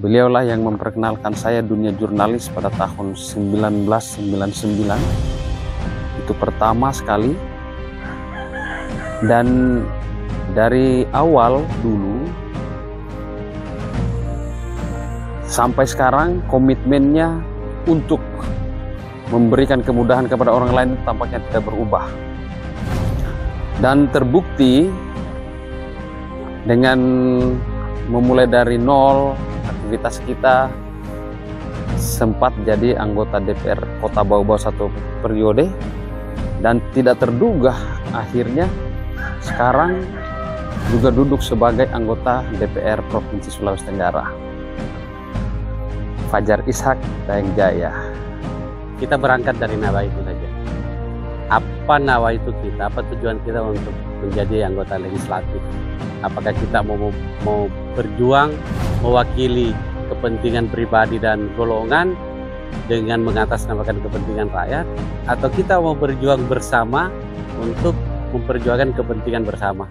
Beliaulah yang memperkenalkan saya dunia jurnalis pada tahun 1999. Itu pertama sekali. Dan dari awal dulu sampai sekarang komitmennya untuk memberikan kemudahan kepada orang lain tampaknya tidak berubah. Dan terbukti dengan memulai dari nol, aktivitas kita sempat jadi anggota DPR Kota Bau-Bau 1 periode, dan tidak terduga akhirnya sekarang juga duduk sebagai anggota DPR Provinsi Sulawesi Tenggara. Fajar Ishak, Dayeng Jaya. Kita berangkat dari nawa itu saja. Apa nawa itu kita, apa tujuan kita untuk menjadi anggota legislatif? Apakah kita mau berjuang mewakili kepentingan pribadi dan golongan dengan mengatasnamakan kepentingan rakyat, atau kita mau berjuang bersama untuk memperjuangkan kepentingan bersama?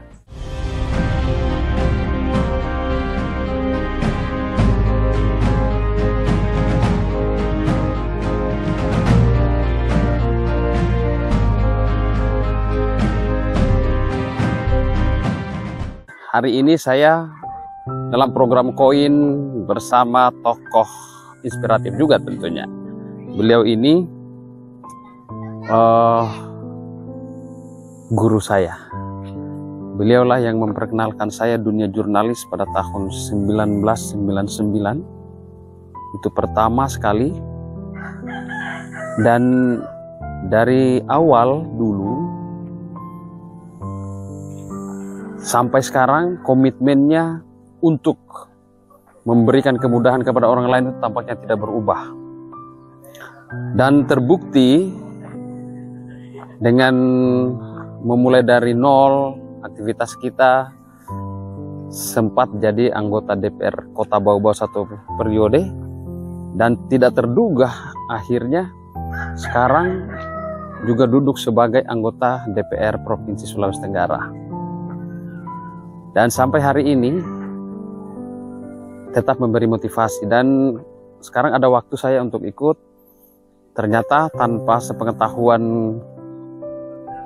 Hari ini saya dalam program Koin bersama tokoh inspiratif juga tentunya. Beliau ini guru saya. Beliaulah yang memperkenalkan saya dunia jurnalis pada tahun 1999. Itu pertama sekali. Dan dari awal dulu sampai sekarang komitmennya untuk memberikan kemudahan kepada orang lain tampaknya tidak berubah. Dan terbukti dengan memulai dari nol, aktivitas kita sempat jadi anggota DPR Kota Bau-Bau 1 periode, dan tidak terduga akhirnya sekarang juga duduk sebagai anggota DPR Provinsi Sulawesi Tenggara. Dan sampai hari ini tetap memberi motivasi, dan sekarang ada waktu saya untuk ikut. Ternyata tanpa sepengetahuan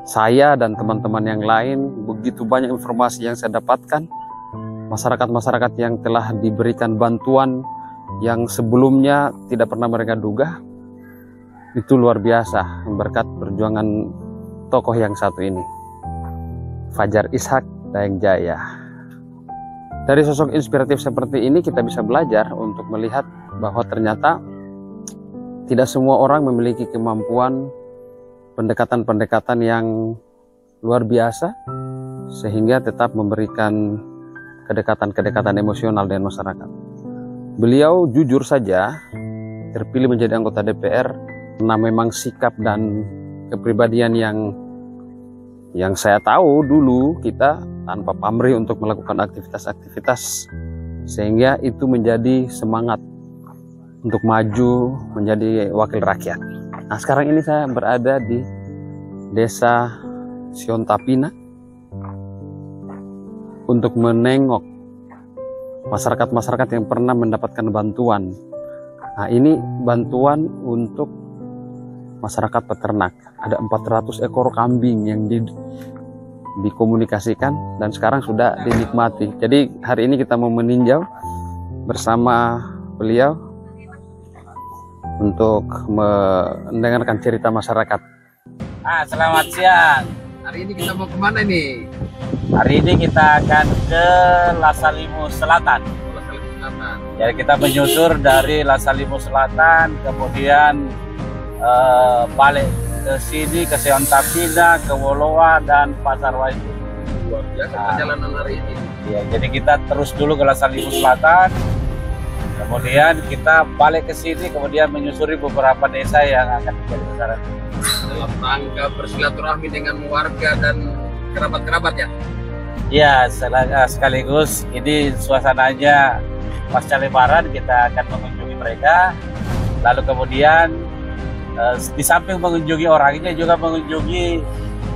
saya dan teman-teman yang lain, begitu banyak informasi yang saya dapatkan. Masyarakat-masyarakat yang telah diberikan bantuan yang sebelumnya tidak pernah mereka duga. Itu luar biasa berkat perjuangan tokoh yang satu ini, Fajar Ishak, Dayeng Jaya. Dari sosok inspiratif seperti ini kita bisa belajar untuk melihat bahwa ternyata tidak semua orang memiliki kemampuan pendekatan-pendekatan yang luar biasa sehingga tetap memberikan kedekatan-kedekatan emosional dengan masyarakat. Beliau jujur saja terpilih menjadi anggota DPR karena memang sikap dan kepribadian yang saya tahu dulu kita tanpa pamrih untuk melakukan aktivitas-aktivitas, sehingga itu menjadi semangat untuk maju menjadi wakil rakyat. Nah, sekarang ini saya berada di Desa Siontapina untuk menengok masyarakat-masyarakat yang pernah mendapatkan bantuan. Nah, ini bantuan untuk masyarakat peternak. Ada 400 ekor kambing yang dikomunikasikan dan sekarang sudah dinikmati. Jadi hari ini kita mau meninjau bersama beliau untuk mendengarkan cerita masyarakat. Selamat siang. Hari ini kita mau kemana nih? Hari ini kita akan ke Lasalimu Selatan. Jadi kita menyusur dari Lasalimu Selatan, kemudian balik ke sini, ke Siontapina, ke Woloa, dan Pasar Waitu. Luar biasa perjalanan hari ini. Ya, jadi kita terus dulu ke Lasalimu Selatan, kemudian kita balik ke sini, kemudian menyusuri beberapa desa yang akan menjadi sasaran. Dalam rangka bersilaturahmi dengan warga dan kerabat-kerabat ya? Ya, sekaligus ini suasananya pasca Lebaran, kita akan mengunjungi mereka, lalu kemudian di samping mengunjungi orangnya juga mengunjungi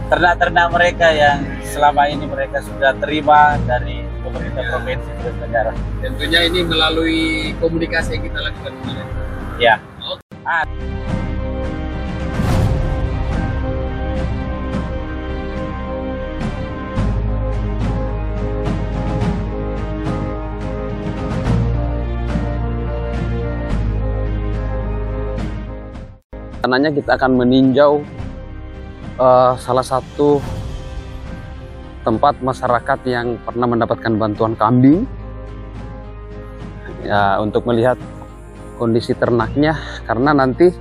ternak-ternak mereka yang selama ini mereka sudah terima dari pemerintah provinsi Sulawesi Tenggara. Tentunya ini melalui komunikasi yang kita lakukan kemarin. Ya. Rencananya kita akan meninjau salah satu tempat masyarakat yang pernah mendapatkan bantuan kambing ya, untuk melihat kondisi ternaknya, karena nanti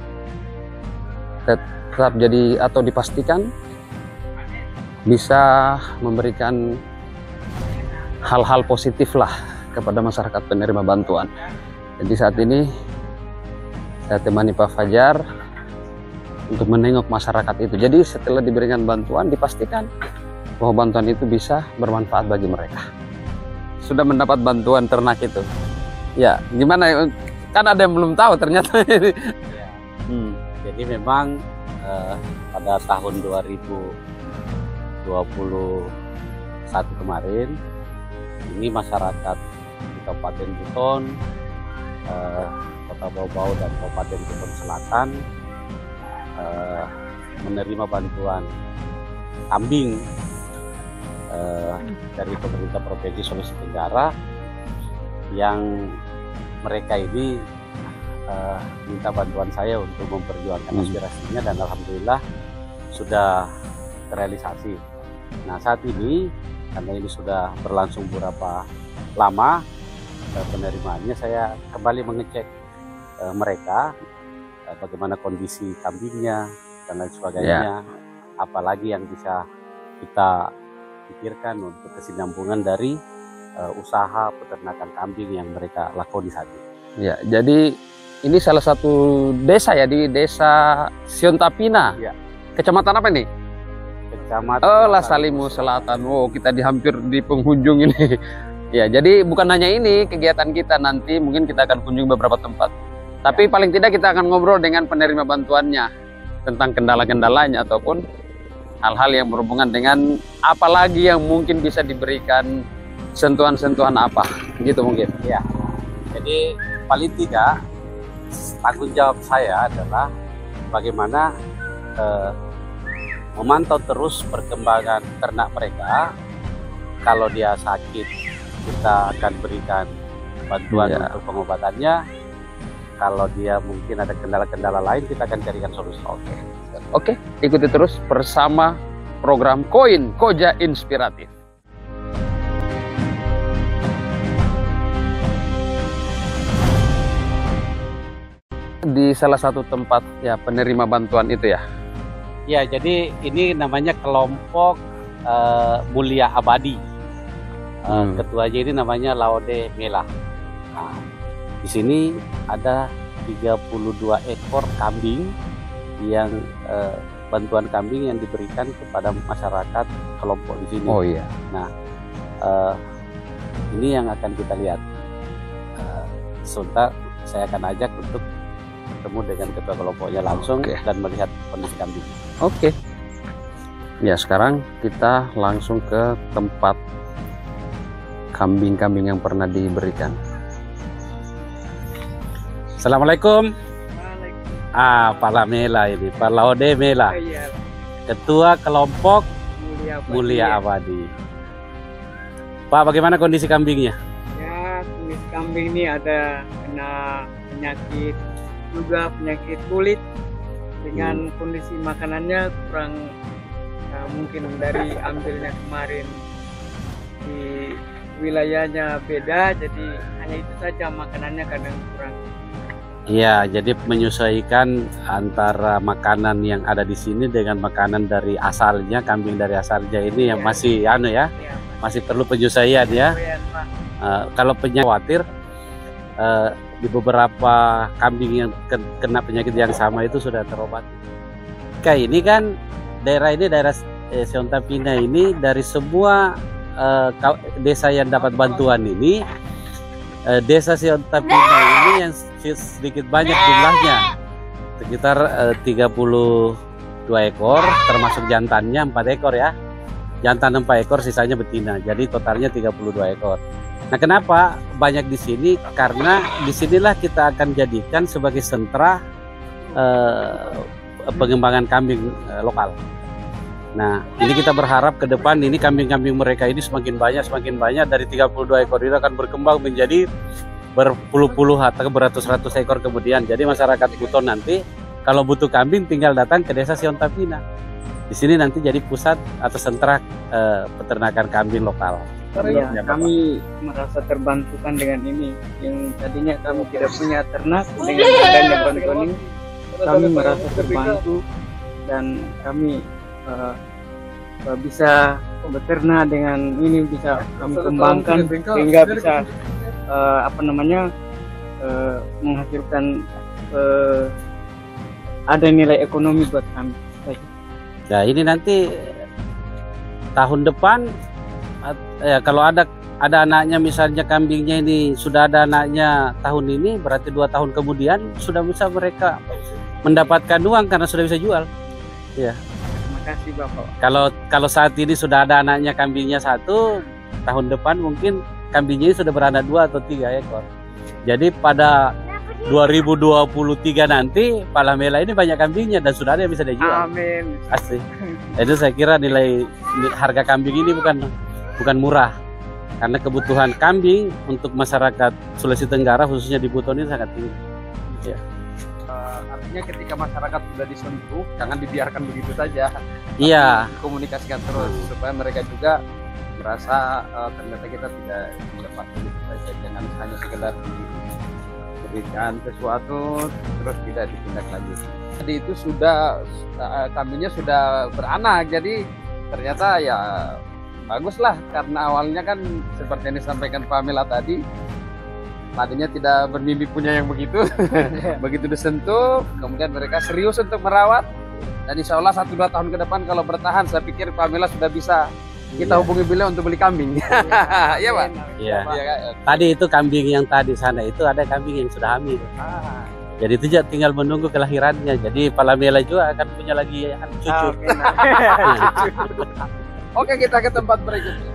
tetap jadi atau dipastikan bisa memberikan hal-hal positif lah kepada masyarakat penerima bantuan. Jadi saat ini saya temani Pak Fajar untuk menengok masyarakat itu. Jadi setelah diberikan bantuan, dipastikan bahwa bantuan itu bisa bermanfaat bagi mereka. Sudah mendapat bantuan ternak itu. Ya, gimana? Kan ada yang belum tahu ternyata. Ya. Jadi memang pada tahun 2021 kemarin, ini masyarakat di Kabupaten Buton, Kota Bau-Bau dan Kabupaten Buton Selatan menerima bantuan kambing dari pemerintah Provinsi Sulawesi Tenggara, yang mereka ini minta bantuan saya untuk memperjuangkan aspirasinya, dan alhamdulillah sudah terrealisasi. Nah, saat ini karena ini sudah berlangsung beberapa lama penerimaannya, saya kembali mengecek mereka bagaimana kondisi kambingnya dan lain sebagainya, apalagi yang bisa kita pikirkan untuk kesinambungan dari usaha peternakan kambing yang mereka lakoni saat ini. Ya, jadi ini salah satu desa ya, di Desa Siontapina. Ya. Kecamatan apa ini? Kecamatan Lasalimu Selatan. Oh, kita hampir di penghujung ini. Ya, jadi bukan hanya ini kegiatan kita, nanti mungkin kita akan kunjungi beberapa tempat. Tapi paling tidak kita akan ngobrol dengan penerima bantuannya tentang kendala-kendalanya ataupun hal-hal yang berhubungan dengan apalagi yang mungkin bisa diberikan sentuhan-sentuhan apa gitu mungkin. Ya. Jadi paling tidak tanggung jawab saya adalah bagaimana memantau terus perkembangan ternak mereka. Kalau dia sakit, kita akan berikan bantuan untuk pengobatannya. Kalau dia mungkin ada kendala-kendala lain, kita akan carikan solusi. Oke, ikuti terus bersama program Koin Koja Inspiratif. Di salah satu tempat ya penerima bantuan itu ya. Ya, jadi ini namanya kelompok Mulia Abadi. Ketuanya ini namanya Laode Mela. Nah, di sini ada 32 ekor kambing yang bantuan kambing yang diberikan kepada masyarakat kelompok di sini. Oh iya. Nah, ini yang akan kita lihat. Sebentar saya akan ajak untuk bertemu dengan ketua kelompoknya langsung dan melihat kondisi kambing. Oke. Ya, sekarang kita langsung ke tempat kambing-kambing yang pernah diberikan. Assalamualaikum. Pak Lamela ini, Pak Laode Mela, Ketua Kelompok Mulia Abadi. Pak, bagaimana kondisi kambingnya? Ya, kondisi kambing ini ada kena penyakit, juga penyakit kulit, dengan kondisi makanannya kurang, mungkin dari ambilnya kemarin di wilayahnya beda, jadi hanya itu saja makanannya kadang kurang. Iya, jadi menyesuaikan antara makanan yang ada di sini dengan makanan dari asalnya, kambing dari asalnya ini yang masih masih perlu penyesuaian ya. Kalau khawatir di beberapa kambing yang kena penyakit yang sama itu sudah terobati. Kayak ini kan daerah Siontapina ini, dari semua desa yang dapat bantuan ini, Desa Siontapina ini yang sedikit banyak jumlahnya, sekitar 32 ekor, termasuk jantannya 4 ekor ya. jantan 4 ekor, sisanya betina. Jadi totalnya 32 ekor. Nah, kenapa banyak di sini? Karena disinilah kita akan jadikan sebagai sentra pengembangan kambing lokal. Nah, ini kita berharap ke depan ini kambing-kambing mereka ini semakin banyak dari 32 ekor ini akan berkembang menjadi berpuluh-puluh atau beratus-ratus ekor kemudian. Jadi masyarakat Buton nanti kalau butuh kambing tinggal datang ke Desa Siontapina. Di sini nanti jadi pusat atau sentra peternakan kambing lokal. Ya, kami merasa terbantukan dengan ini. Yang tadinya kami tidak punya ternak, dengan adanya bantuan ini kami merasa terbantu dan kami bisa beternak dengan ini, bisa kami kembangkan sehingga bisa menghasilkan ada nilai ekonomi buat kami. Nah, ini nanti tahun depan ya, kalau ada anaknya, misalnya kambingnya ini sudah ada anaknya tahun ini, berarti 2 tahun kemudian sudah bisa mereka mendapatkan uang karena sudah bisa jual. Ya. Terima kasih Bapak. Kalau saat ini sudah ada anaknya kambingnya 1, tahun depan mungkin kambingnya ini sudah beranak 2 atau 3 ekor. Jadi pada 2023 nanti Palamela ini banyak kambingnya dan sudah ada yang bisa dijual. Amin. Asli. Itu saya kira nilai harga kambing ini bukan murah. Karena kebutuhan kambing untuk masyarakat Sulawesi Tenggara khususnya di Buton ini sangat tinggi. Ya. Artinya ketika masyarakat sudah disentuh, jangan dibiarkan begitu saja. Iya. Komunikasikan terus supaya mereka juga merasa ternyata kita tidak melepas begitu saja. Jangan hanya sekedar diberikan sesuatu terus tidak ditindaklanjuti. Jadi itu sudah kambingnya sudah beranak, jadi ternyata ya baguslah, karena awalnya kan seperti yang disampaikan Pak Mela tadinya tidak bermimpi punya yang begitu. Begitu disentuh, kemudian mereka serius untuk merawat, dan insya Allah 1-2 tahun ke depan kalau bertahan, saya pikir Pak Mela sudah bisa kita hubungi beliau untuk beli kambing. Iya Pak? Iya. Tadi itu kambing yang tadi sana itu ada kambing yang sudah hamil. Jadi itu tinggal menunggu kelahirannya. Jadi Palamela juga akan punya lagi cucu. Oke, kita ke tempat berikutnya.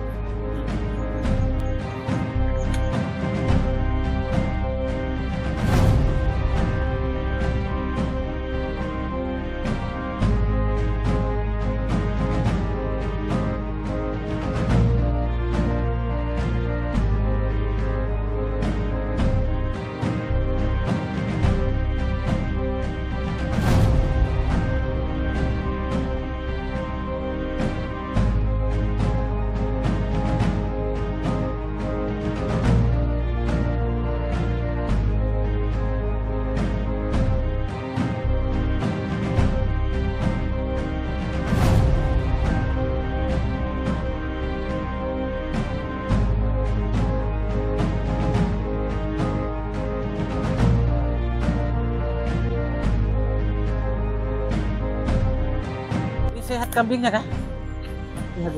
Sehat kambingnya kah?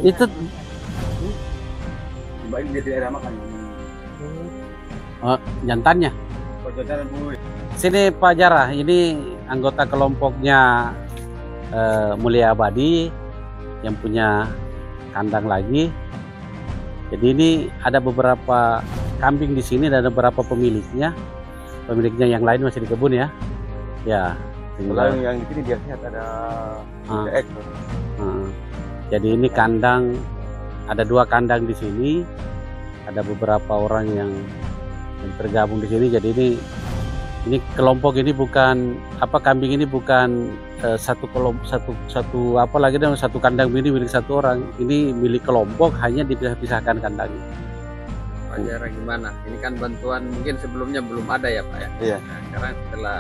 Itu Baik dia tidak ada makan. jantannya. Sini Pak Jarah, ini anggota kelompoknya Mulia Abadi yang punya kandang lagi. Jadi ini ada beberapa kambing di sini dan ada beberapa pemiliknya. Pemiliknya yang lain masih di kebun ya. Ya. Kalau yang di sini dia sehat ada 3 ekor. Jadi ini kandang, ada 2 kandang di sini. Ada beberapa orang yang tergabung di sini. Jadi ini kelompok ini bukan kambing ini bukan satu kandang ini milik 1 orang. Ini milik kelompok, hanya dipisah-pisahkan kandangnya. Pak Jarah gimana? Ini kan bantuan mungkin sebelumnya belum ada ya Pak ya? Iya. Nah, sekarang setelah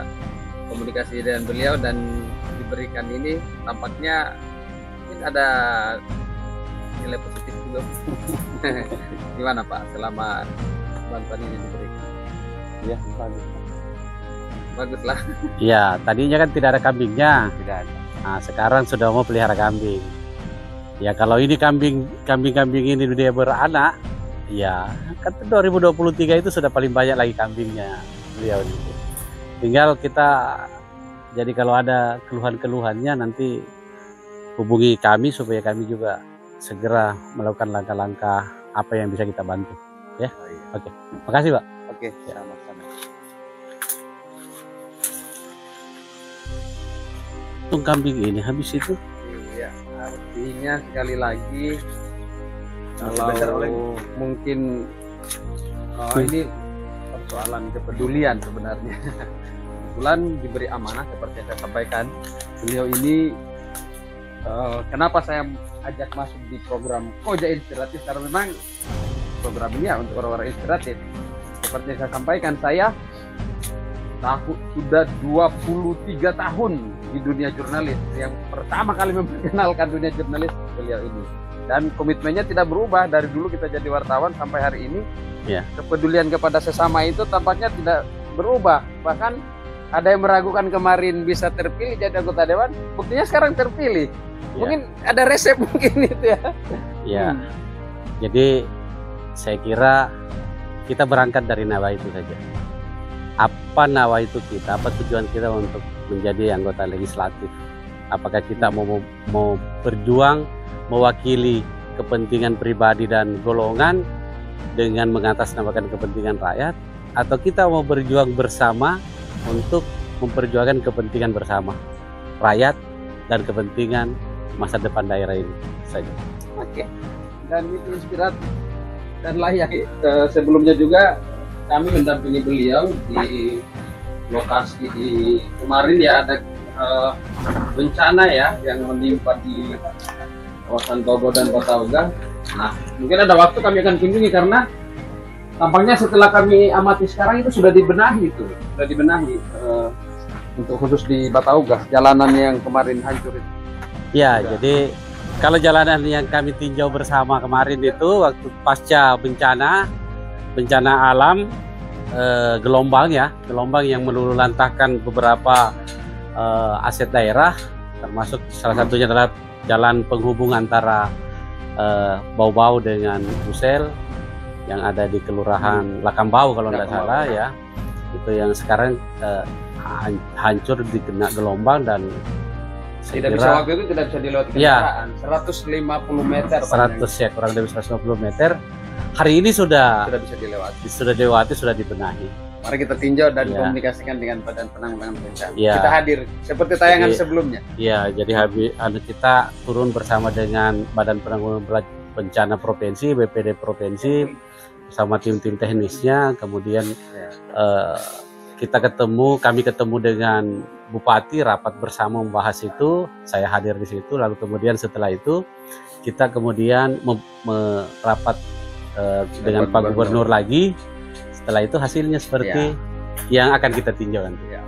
komunikasi dengan beliau dan diberikan ini, tampaknya mungkin ada nilai positif juga. Gimana Pak selama bantuan ini diberikan? Iya, bagus lah. Iya, tadinya kan tidak ada kambingnya. Tidak ada. Nah, sekarang sudah mau pelihara kambing. Ya kalau ini kambing ini dia beranak, ya kan 2023 itu sudah paling banyak lagi kambingnya beliau ini. Tinggal kita, jadi kalau ada keluhan-keluhannya nanti hubungi kami supaya kami juga segera melakukan langkah-langkah apa yang bisa kita bantu. Ya, Oh, iya. oke. Makasih, Pak. Oke, sama-sama. Untung kambing ini habis itu. Iya, artinya sekali lagi Sebentar, Oleh. kalau mungkin ini persoalan kepedulian sebenarnya. Kebetulan diberi amanah seperti yang saya sampaikan. Beliau ini kenapa saya ajak masuk di program Koja Inspiratif, karena memang program ini ya untuk orang-orang inspiratif. Seperti yang saya sampaikan, saya sudah 23 tahun di dunia jurnalis. Yang pertama kali memperkenalkan dunia jurnalis beliau ini. Dan komitmennya tidak berubah dari dulu kita jadi wartawan sampai hari ini. Ya. Kepedulian kepada sesama itu tampaknya tidak berubah. Bahkan ada yang meragukan kemarin bisa terpilih jadi anggota dewan, buktinya sekarang terpilih. Ya. Mungkin ada resep mungkin itu ya. Ya. Jadi saya kira kita berangkat dari nawa itu saja. Apa nawa itu kita, apa tujuan kita untuk menjadi anggota legislatif? Apakah kita mau berjuang mewakili kepentingan pribadi dan golongan dengan mengatasnamakan kepentingan rakyat, atau kita mau berjuang bersama untuk memperjuangkan kepentingan bersama rakyat dan kepentingan masa depan daerah ini saja. Oke. Dan itu inspiratif dan layak. Sebelumnya juga kami mendampingi beliau di lokasi di kemarin ya, ada bencana ya yang menimpa di kawasan Togo dan Batauga. Nah, mungkin ada waktu kami akan kunjungi karena tampaknya setelah kami amati sekarang itu sudah dibenahi untuk khusus di Batauga, jalanan yang kemarin hancur itu. Ya, jadi kalau jalanan yang kami tinjau bersama kemarin itu waktu pasca bencana alam, gelombang yang meluluhlantahkan beberapa aset daerah, termasuk salah satunya adalah jalan penghubung antara Bau-Bau dengan Busel yang ada di Kelurahan Lakambau kalau tidak salah ya, itu yang sekarang hancur dikena gelombang dan Tidak bisa, waktu itu tidak bisa dilewati kendaraan. 150 meter 100 ya, kurang lebih 150 meter. Hari ini sudah dilewati, sudah dibenahi. Mari kita tinjau dan Ya. komunikasikan dengan Badan Penanggulangan Bencana. Ya. Kita hadir seperti tayangan Jadi- sebelumnya. Ya, jadi kita turun bersama dengan Badan Penanggulangan Bencana Provinsi, BPD Provinsi, bersama tim-tim teknisnya. Kemudian kami ketemu dengan Bupati, rapat bersama membahas itu. Saya hadir di situ. Lalu kemudian setelah itu kita kemudian merapat dengan Pak Gubernur lagi. Setelah itu hasilnya seperti yang akan kita tinjau nanti. Ya.